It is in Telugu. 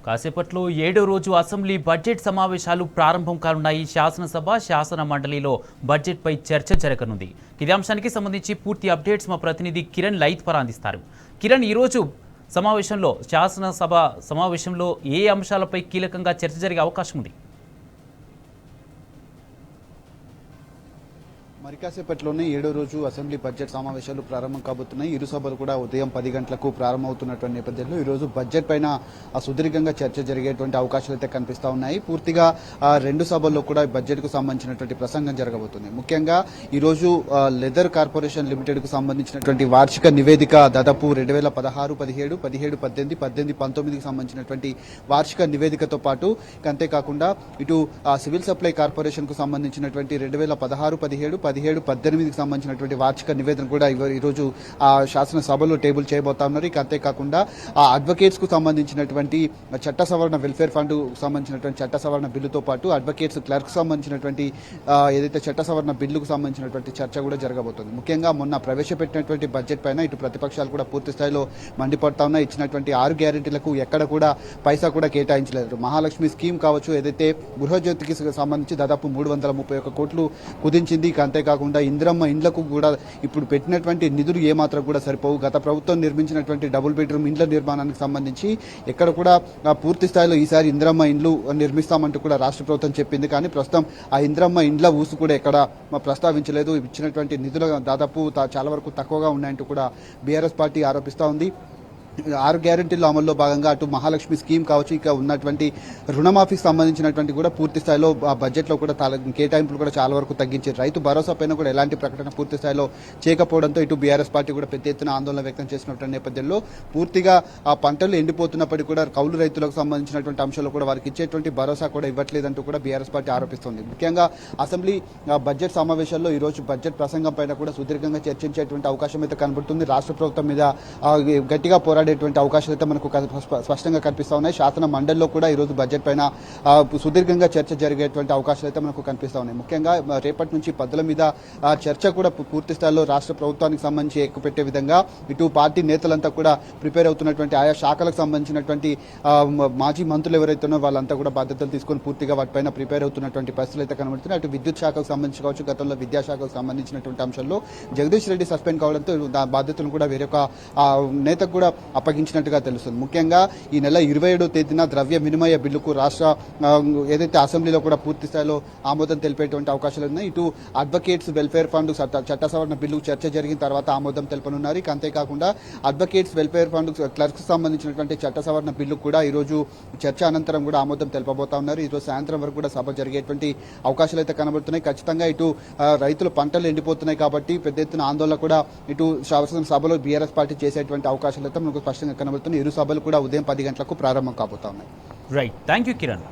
కాసేపట్లో 7వ రోజు అసెంబ్లీ బడ్జెట్ సమావేశాలు ప్రారంభం కానున్నాయి. శాసనసభ శాసన మండలిలో బడ్జెట్పై చర్చ జరగనుంది. ఇదే అంశానికి సంబంధించి పూర్తి అప్డేట్స్ మా ప్రతినిధి కిరణ్ లైత్పర్ అందిస్తారు. కిరణ్, ఈరోజు శాసనసభ సమావేశంలో ఏ అంశాలపై కీలకంగా చర్చ జరిగే అవకాశం ఉంది? మరి కాసేపట్లోనే 7వ రోజు అసెంబ్లీ బడ్జెట్ సమావేశాలు ప్రారంభం కాబోతున్నాయి. ఇరు సభలు కూడా ఉదయం 10 గంటలకు ప్రారంభమవుతున్నటువంటి నేపథ్యంలో ఈరోజు బడ్జెట్ పైన సుదీర్ఘంగా చర్చ జరిగేటువంటి అవకాశాలు అయితే కనిపిస్తూ ఉన్నాయి. పూర్తిగా రెండు సభల్లో కూడా బడ్జెట్కు సంబంధించినటువంటి ప్రసంగం జరగబోతుంది. ముఖ్యంగా ఈరోజు లెదర్ కార్పొరేషన్ లిమిటెడ్కు సంబంధించినటువంటి వార్షిక నివేదిక దాదాపు 2016, 17, 17, 18, 18, 19కి సంబంధించినటువంటి వార్షిక నివేదికతో పాటు అంతేకాకుండా ఇటు సివిల్ సప్లై కార్పొరేషన్కు సంబంధించినటువంటి 2016, 17, 17, 18కి సంబంధించినటువంటి వార్షిక నివేదన కూడా ఈరోజు శాసనసభలో టేబుల్ చేయబోతా ఉన్నారు. ఇక అంతేకాకుండా అడ్వకేట్స్కు సంబంధించినటువంటి చట్ట సవరణ వెల్ఫేర్ ఫండ్ సంబంధించినటువంటి చట్ట సవరణ బిల్లుతో పాటు అడ్వకేట్స్ క్లర్క్ సంబంధించినటువంటి ఏదైతే చట్ట సవరణ బిల్లుకు సంబంధించినటువంటి చర్చ కూడా జరగబోతుంది. ముఖ్యంగా మొన్న ప్రవేశపెట్టినటువంటి బడ్జెట్ పైన ఇటు ప్రతిపక్షాలు కూడా పూర్తి స్థాయిలో మండిపడతా ఉన్నాయి. ఇచ్చినటువంటి 6 గ్యారెంటీలకు ఎక్కడ కూడా పైసా కూడా కేటాయించలేదు. మహాలక్ష్మి స్కీమ్ కావచ్చు, ఏదైతే గృహజ్యోతికి సంబంధించి దాదాపు 331 కోట్లు కుదించింది. ఇక అంతేకాకుండా ఇందిరమ్మ ఇండ్లకు కూడా ఇప్పుడు పెట్టినటువంటి నిధులు ఏమాత్రం కూడా సరిపోవు. గత ప్రభుత్వం నిర్మించినటువంటి డబుల్ బెడ్రూమ్ ఇండ్ల నిర్మాణానికి సంబంధించి ఎక్కడ కూడా పూర్తి స్థాయిలో ఈసారి ఇందిరమ్మ ఇండ్లు నిర్మిస్తామంటూ కూడా రాష్ట్ర ప్రభుత్వం చెప్పింది. కానీ ప్రస్తుతం ఆ ఇందిరమ్మ ఇండ్ల ఊసు కూడా ఎక్కడ ప్రస్తావించలేదు. ఇచ్చినటువంటి నిధులు దాదాపు చాలా వరకు తక్కువగా ఉన్నాయంటూ కూడా బీఆర్ఎస్ పార్టీ ఆరోపిస్తూ ఉంది. 6 గ్యారెంటీల అమల్లో భాగంగా అటు మహాలక్ష్మి స్కీమ్ కావచ్చు, ఇక ఉన్నటువంటి రుణమాఫీకి సంబంధించినటువంటి కూడా పూర్తి స్థాయిలో బడ్జెట్లో కూడా కేటాయింపులు కూడా చాలా వరకు తగ్గించారు. రైతు భరోసా పైన కూడా ఎలాంటి ప్రకటన పూర్తి స్థాయిలో చేయకపోవడంతో ఇటు బీఆర్ఎస్ పార్టీ కూడా పెద్ద ఎత్తున ఆందోళన వ్యక్తం చేసినటువంటి నేపథ్యంలో పూర్తిగా ఆ పంటలు ఎండిపోతున్నప్పటికీ కూడా కౌలు రైతులకు సంబంధించినటువంటి అంశాలు కూడా వారికి ఇచ్చేటువంటి భరోసా కూడా ఇవ్వట్లేదంటూ కూడా బీఆర్ఎస్ పార్టీ ఆరోపిస్తోంది. ముఖ్యంగా అసెంబ్లీ బడ్జెట్ సమావేశాల్లో ఈరోజు బడ్జెట్ ప్రసంగం పైన కూడా సుదీర్ఘంగా చర్చించేటువంటి అవకాశం అయితే కనబడుతుంది. రాష్ట్ర ప్రభుత్వం మీద గట్టిగా పోరాడేటువంటి అవకాశాలు అయితే మనకు స్పష్టంగా కనిపిస్తూ ఉన్నాయి. శాసన మండలిలో కూడా ఈరోజు బడ్జెట్ పైన సుదీర్ఘంగా చర్చ జరిగేటువంటి అవకాశాలు అయితే మనకు కనిపిస్తూ ఉన్నాయి. ముఖ్యంగా రేపటి నుంచి పద్ధతుల మీద చర్చ కూడా పూర్తి స్థాయిలో రాష్ట్ర ప్రభుత్వానికి సంబంధించి ఎక్కుపెట్టే విధంగా ఇటు పార్టీ నేతలంతా కూడా ప్రిపేర్ అవుతున్నటువంటి ఆయా శాఖలకు సంబంధించినటువంటి మాజీ మంత్రులు ఎవరైతే ఉన్నారో వాళ్ళంతా కూడా బాధ్యతలు తీసుకొని పూర్తిగా వాటిపైన ప్రిపేర్ అవుతున్నటువంటి పరిస్థితులు అయితే కనబడుతున్నాయి. అటు విద్యుత్ శాఖకు సంబంధించి కావచ్చు, గతంలో విద్యాశాఖకు సంబంధించినటువంటి అంశాల్లో జగదీష్ రెడ్డి సస్పెండ్ కావడంతో బాధ్యతలు కూడా వేరొక నేతకు కూడా అప్పగించినట్టుగా తెలుస్తుంది. ముఖ్యంగా ఈ నెల 27వ తేదీన ద్రవ్య వినిమయ బిల్లుకు రాష్ట్ర ఏదైతే అసెంబ్లీలో కూడా పూర్తి స్థాయిలో ఆమోదం తెలిపేటువంటి అవకాశాలు ఉన్నాయి. ఇటు అడ్వకేట్స్ వెల్ఫేర్ ఫండ్ చట్ట సవరణ బిల్లుకు చర్చ జరిగిన తర్వాత ఆమోదం తెలపనున్నారు. ఇక అంతేకాకుండా అడ్వకేట్స్ వెల్ఫేర్ ఫండ్ క్లర్క్స్ సంబంధించినటువంటి చట్ట సవరణ బిల్లు కూడా ఈరోజు చర్చ అనంతరం కూడా ఆమోదం తెలపబోతా ఉన్నారు. ఈరోజు సాయంత్రం వరకు కూడా సభ జరిగేటువంటి అవకాశాలు అయితే కనబడుతున్నాయి. ఖచ్చితంగా ఇటు రైతుల పంటలు ఎండిపోతున్నాయి కాబట్టి పెద్ద ఎత్తున ఆందోళన కూడా ఇటు సభలో బీఆర్ఎస్ పార్టీ చేసేటువంటి అవకాశాలు అయితే మనకు స్పష్టంగా కనబడుతున్నాయి. ఇరు సభలు కూడా ఉదయం 10 గంటలకు ప్రారంభం కాబోతా ఉన్నాయి. Right, thank you Kiran.